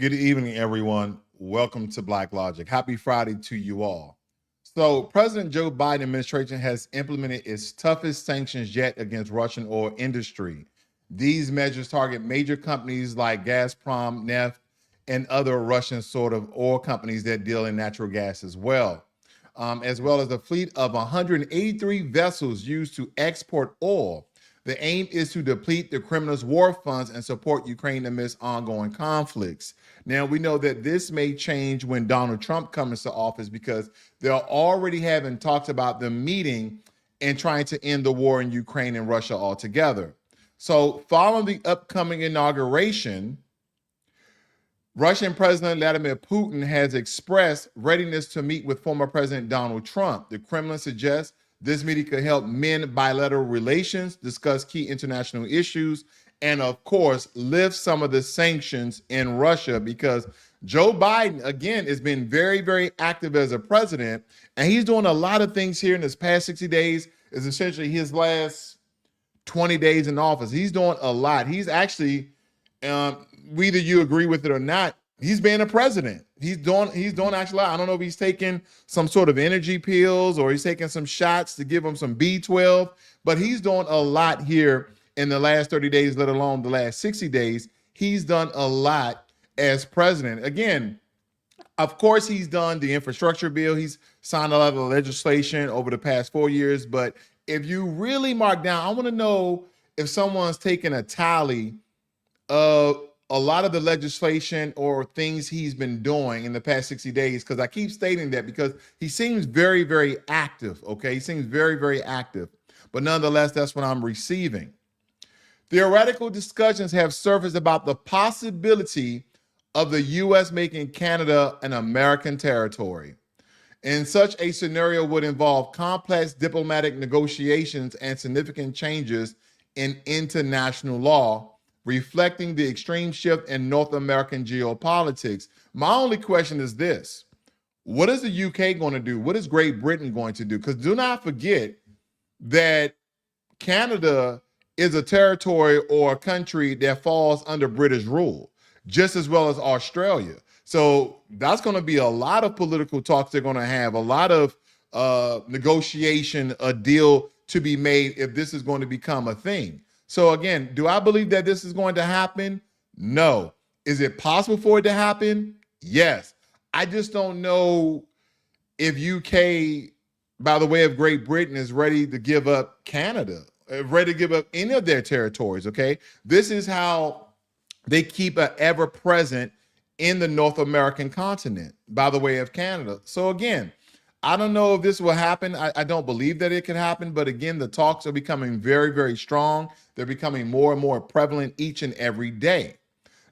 Good evening, everyone. Welcome to Black Logic. Happy Friday to you all. So, President Joe Biden administration has implemented its toughest sanctions yet against Russian oil industry. These measures target major companies like Gazprom, Neft, and other Russian sort of oil companies that deal in natural gas as well as a fleet of 183 vessels used to export oil. The aim is to deplete the criminals' war funds and support Ukraine amidst ongoing conflicts. Now, we know that this may change when Donald Trump comes to office because they're already having talks about the meeting and trying to end the war in Ukraine and Russia altogether. So, following the upcoming inauguration, Russian President Vladimir Putin has expressed readiness to meet with former President Donald Trump. The Kremlin suggests this meeting could help mend bilateral relations, discuss key international issues, and of course, lift some of the sanctions in Russia because Joe Biden, again, has been very, very active as a president, and he's doing a lot of things here in his past 60 days. Is essentially his last 20 days in office. He's doing a lot. He's actually, whether you agree with it or not, he's being a president. He's doing actually a lot. I don't know if he's taking some sort of energy pills or he's taking some shots to give him some B12, but he's doing a lot here in the last 30 days, let alone the last 60 days. He's done a lot as president. Again, of course, he's done the infrastructure bill. He's signed a lot of legislation over the past 4 years. But if you really mark down, I want to know if someone's taken a tally of a lot of the legislation or things he's been doing in the past 60 days, because I keep stating that because he seems very, very active, okay? He seems very, very active. But nonetheless, that's what I'm receiving. Theoretical discussions have surfaced about the possibility of the U.S. making Canada an American territory. And such a scenario would involve complex diplomatic negotiations and significant changes in international law, reflecting the extreme shift in North American geopolitics. My only question is this: what is the UK going to do? What is Great Britain going to do? Because do not forget that Canada is a territory or a country that falls under British rule, just as well as Australia. So that's going to be a lot of political talks they're going to have, a lot of negotiation, a deal to be made if this is going to become a thing. So again, do I believe that this is going to happen? No. Is it possible for it to happen? Yes. I just don't know if UK, by the way of Great Britain, is ready to give up Canada, ready to give up any of their territories, okay? This is how they keep an ever-present in the North American continent, by the way of Canada. So again, I don't know if this will happen. I don't believe that it can happen. But again, the talks are becoming very, very strong. They're becoming more and more prevalent each and every day.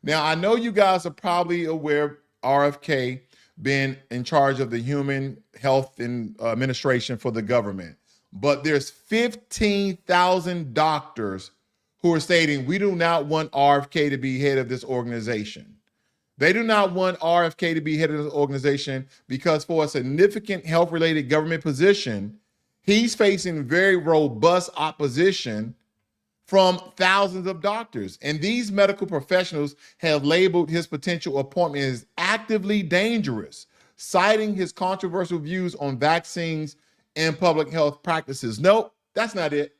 Now, I know you guys are probably aware RFK being in charge of the Human Health and Administration for the government. But there's 15,000 doctors who are stating we do not want RFK to be head of this organization. They do not want RFK to be head of this organization because for a significant health-related government position, he's facing very robust opposition from thousands of doctors. And these medical professionals have labeled his potential appointment as actively dangerous, citing his controversial views on vaccines and public health practices. No, that's not it.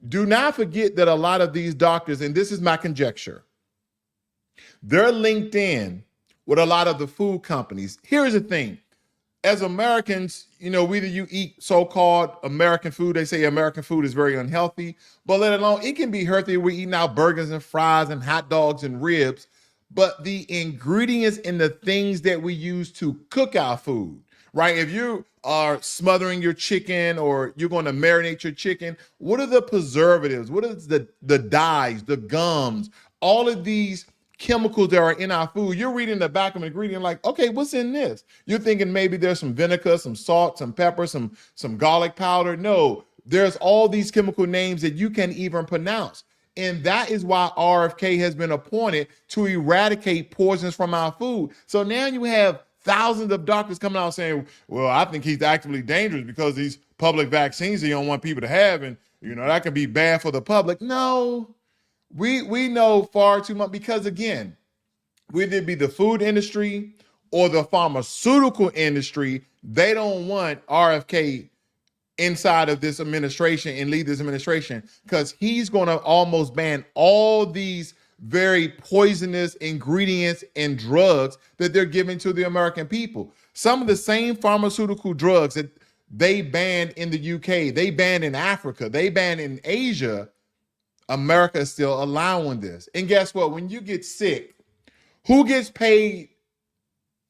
Do not forget that a lot of these doctors, and this is my conjecture, they're linked in with a lot of the food companies. Here's the thing. As Americans, you know, whether you eat so-called American food, they say American food is very unhealthy, but let alone it can be healthy. We're eating out burgers and fries and hot dogs and ribs, but the ingredients and the things that we use to cook our food, right? If you are smothering your chicken or you're going to marinate your chicken, what are the preservatives? What is the dyes, the gums, all of these chemicals that are in our food? You're reading the back of an ingredient like, okay, what's in this? You're thinking maybe there's some vinegar, some salt, some pepper, some garlic powder. No, there's all these chemical names that you can't even pronounce. And that is why RFK has been appointed to eradicate poisons from our food. So now you have thousands of doctors coming out saying, well, I think he's actively dangerous because these public vaccines he don't want people to have, and you know that could be bad for the public. No. We know far too much because, again, whether it be the food industry or the pharmaceutical industry, they don't want RFK inside of this administration and lead this administration, because he's going to almost ban all these very poisonous ingredients and drugs that they're giving to the American people. Some of the same pharmaceutical drugs that they banned in the UK, they banned in Africa, they banned in Asia, America is still allowing this. And guess what? When you get sick, who gets paid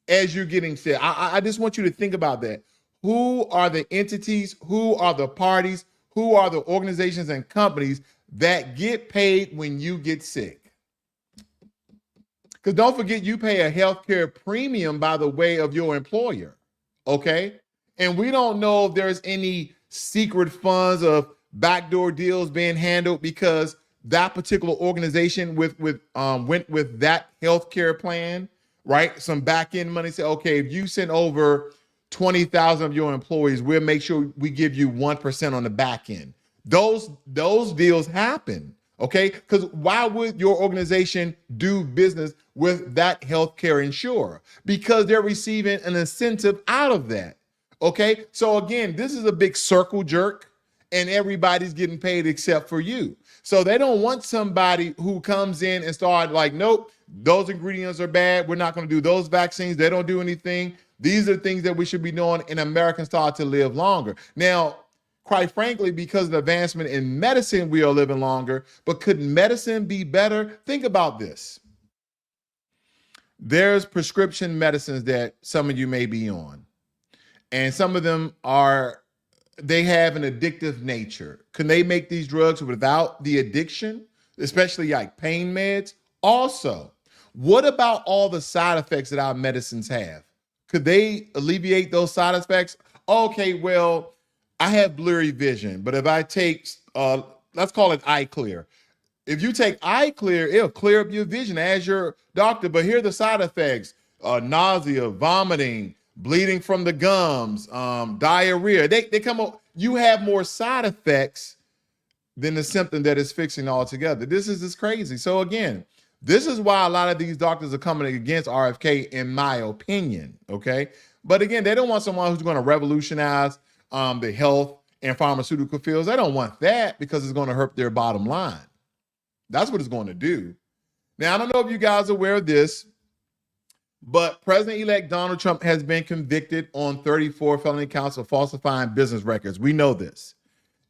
as you're getting sick? I just want you to think about that. Who are the entities? Who are the parties? Who are the organizations and companies that get paid when you get sick? Because don't forget, you pay a healthcare premium by the way of your employer, okay? And we don't know if there's any secret funds of backdoor deals being handled because that particular organization went with that healthcare plan, right? Some back end money. Say, okay, if you send over 20,000 of your employees, we'll make sure we give you 1% on the back end. Those deals happen, okay? Because why would your organization do business with that healthcare insurer? Because they're receiving an incentive out of that, okay? So again, this is a big circle jerk, and everybody's getting paid except for you. So they don't want somebody who comes in and start like, nope, those ingredients are bad. We're not going to do those vaccines. They don't do anything. These are things that we should be doing, and Americans start to live longer. Now, quite frankly, because of the advancement in medicine, we are living longer, but could medicine be better? Think about this. There's prescription medicines that some of you may be on, and some of them they have an addictive nature. Can they make these drugs without the addiction, especially like pain meds? Also, what about all the side effects that our medicines have? Could they alleviate those side effects? Okay, well, I have blurry vision, but if I take, let's call it eye clear. If you take eye clear, it'll clear up your vision as your doctor, but here are the side effects: nausea, vomiting, bleeding from the gums, diarrhea. They come up, you have more side effects than the symptom that is fixing altogether. This is just crazy. So again, this is why a lot of these doctors are coming against RFK, in my opinion, okay? But again, they don't want someone who's going to revolutionize the health and pharmaceutical fields. They don't want that because it's going to hurt their bottom line. That's what it's going to do. Now, I don't know if you guys are aware of this, but President-elect Donald Trump has been convicted on 34 felony counts of falsifying business records. We know this.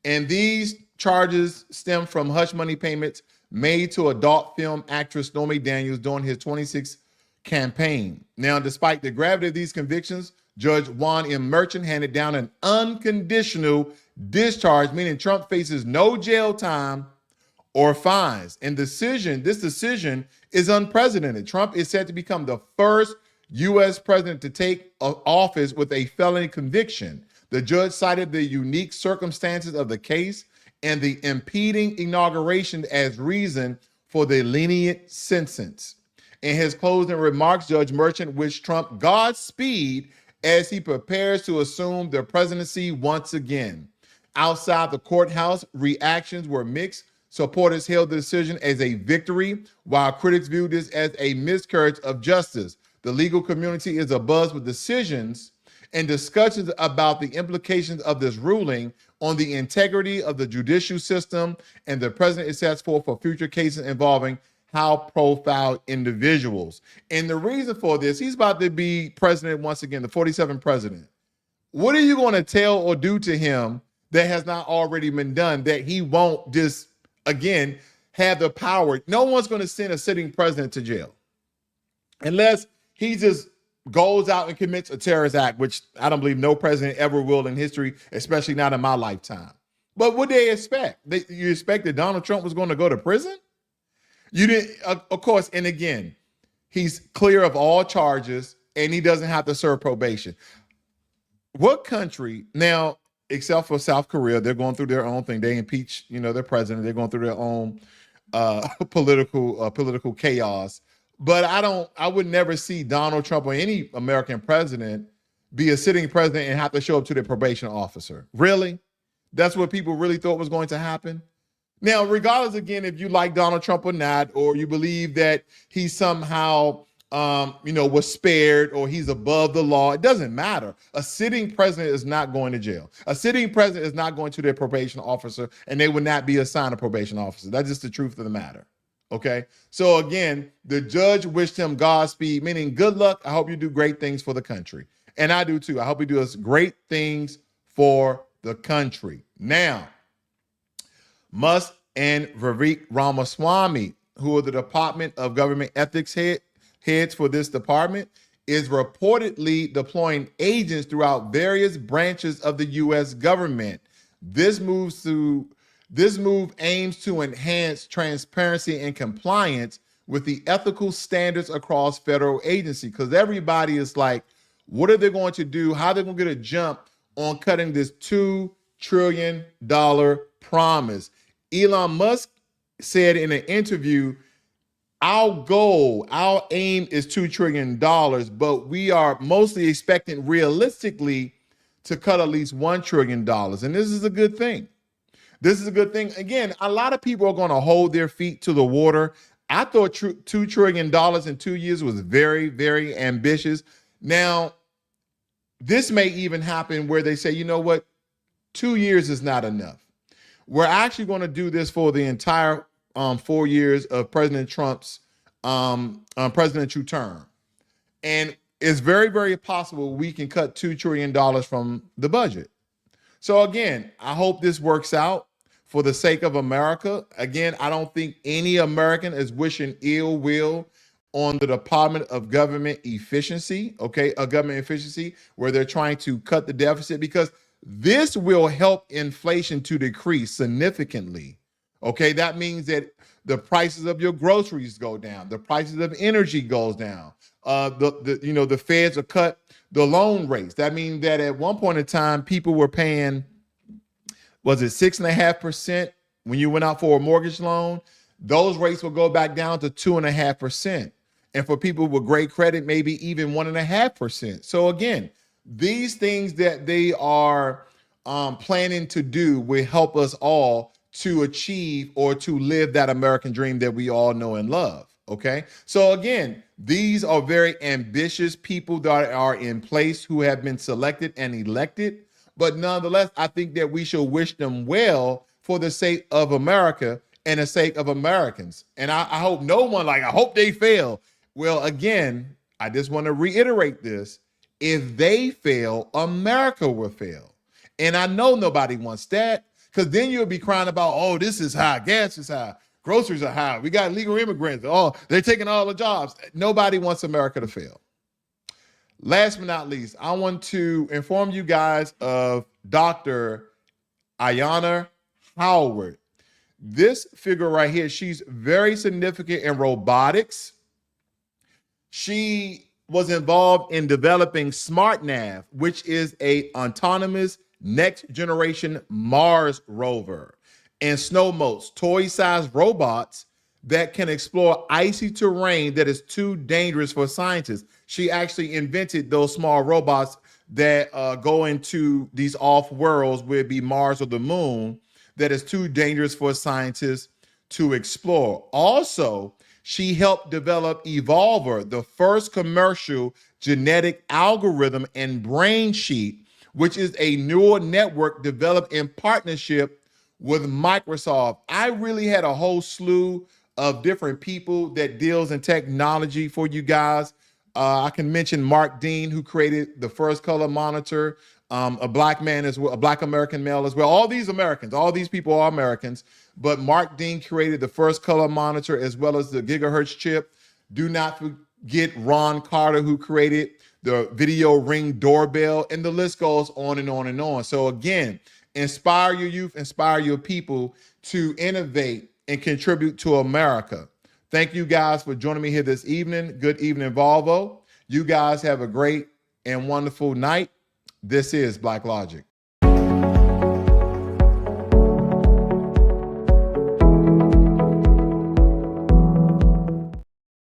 And these charges stem from hush money payments made to adult film actress Stormy Daniels during his 26th campaign. Now, despite the gravity of these convictions, Judge Juan M. Merchant handed down an unconditional discharge, meaning Trump faces no jail time or fines. And this decision is unprecedented. Trump is said to become the first U.S. president to take office with a felony conviction. The judge cited the unique circumstances of the case and the impeding inauguration as reason for the lenient sentence. In his closing remarks, Judge Merchant wished Trump Godspeed as he prepares to assume the presidency once again. Outside the courthouse, reactions were mixed. Supporters hailed the decision as a victory, while critics viewed this as a miscarriage of justice. The legal community is abuzz with decisions and discussions about the implications of this ruling on the integrity of the judicial system, and the president is set for future cases involving high-profile individuals. And the reason for this, he's about to be president once again, the 47th president. What are you going to tell or do to him that has not already been done, that he won't just, again, have the power? No one's going to send a sitting president to jail unless he just goes out and commits a terrorist act, which I don't believe no president ever will in history, especially not in my lifetime. But what they expect? You expect that Donald Trump was going to go to prison? You didn't, of course, and again, he's clear of all charges and he doesn't have to serve probation. What country, now, except for South Korea, they're going through their own thing. They impeach, their president. They're going through their own political chaos. But I would never see Donald Trump or any American president be a sitting president and have to show up to their probation officer. Really? That's what people really thought was going to happen? Now, regardless, again, if you like Donald Trump or not, or you believe that he somehow was spared or he's above the law. It doesn't matter. A sitting president is not going to jail. A sitting president is not going to their probation officer, and they would not be assigned a probation officer. That's just the truth of the matter. Okay. So again, the judge wished him Godspeed, meaning good luck. I hope you do great things for the country. And I do too. I hope he does great things for the country. Now, Musk and Vivek Ramaswamy, who are the Department of Government Ethics heads for this department, is reportedly deploying agents throughout various branches of the U.S. government. This move aims to enhance transparency and compliance with the ethical standards across federal agencies, because everybody is like, what are they going to do? How are they going to get a jump on cutting this $2 trillion promise? Elon Musk said in an interview, our aim is $2 trillion, but we are mostly expecting realistically to cut at least $1 trillion. And this is a good thing. This is a good thing. Again, a lot of people are going to hold their feet to the water. I thought $2 trillion in 2 years was very, very ambitious. Now, this may even happen where they say, you know what, 2 years is not enough. We're actually going to do this for the entire 4 years of President Trump's presidential term. And it's very, very possible we can cut $2 trillion from the budget. So again, I hope this works out for the sake of America. Again, I don't think any American is wishing ill will on the Department of Government Efficiency, government efficiency, where they're trying to cut the deficit, because this will help inflation to decrease significantly. Okay, that means that the prices of your groceries go down, the prices of energy goes down. The feds will cut the loan rates. That means that at one point in time, people were paying, was it 6.5% when you went out for a mortgage loan? Those rates will go back down to 2.5%. And for people with great credit, maybe even 1.5%. So again, these things that they are planning to do will help us all to achieve or to live that American dream that we all know and love. Okay. So again, these are very ambitious people that are in place who have been selected and elected. But nonetheless, I think that we should wish them well for the sake of America and the sake of Americans. And I hope no one, I hope they fail. Well, again, I just want to reiterate this. If they fail, America will fail. And I know nobody wants that, because then you'll be crying about, oh, this is high, gas is high, groceries are high, we got illegal immigrants, oh, they're taking all the jobs. Nobody wants America to fail. Last but not least, I want to inform you guys of Dr. Ayanna Howard. This figure right here, she's very significant in robotics. She was involved in developing SmartNav, which is a autonomous next generation Mars rover, and SnowMotes, toy-sized robots that can explore icy terrain that is too dangerous for scientists. She actually invented those small robots that go into these off worlds, where it be Mars or the moon, that is too dangerous for scientists to explore. Also, she helped develop Evolver, the first commercial genetic algorithm and brain sheet, which is a neural network developed in partnership with Microsoft. I really had a whole slew of different people that deals in technology for you guys. I can mention Mark Dean, who created the first color monitor, a black man as well, a black American male as well. All these Americans, all these people are Americans, but Mark Dean created the first color monitor as well as the gigahertz chip. Do not forget Ron Carter, who created the video Ring doorbell, and the list goes on and on and on. So again, inspire your youth, inspire your people to innovate and contribute to America. Thank you guys for joining me here this evening. Good evening, Volvo. You guys have a great and wonderful night. This is Black Logic.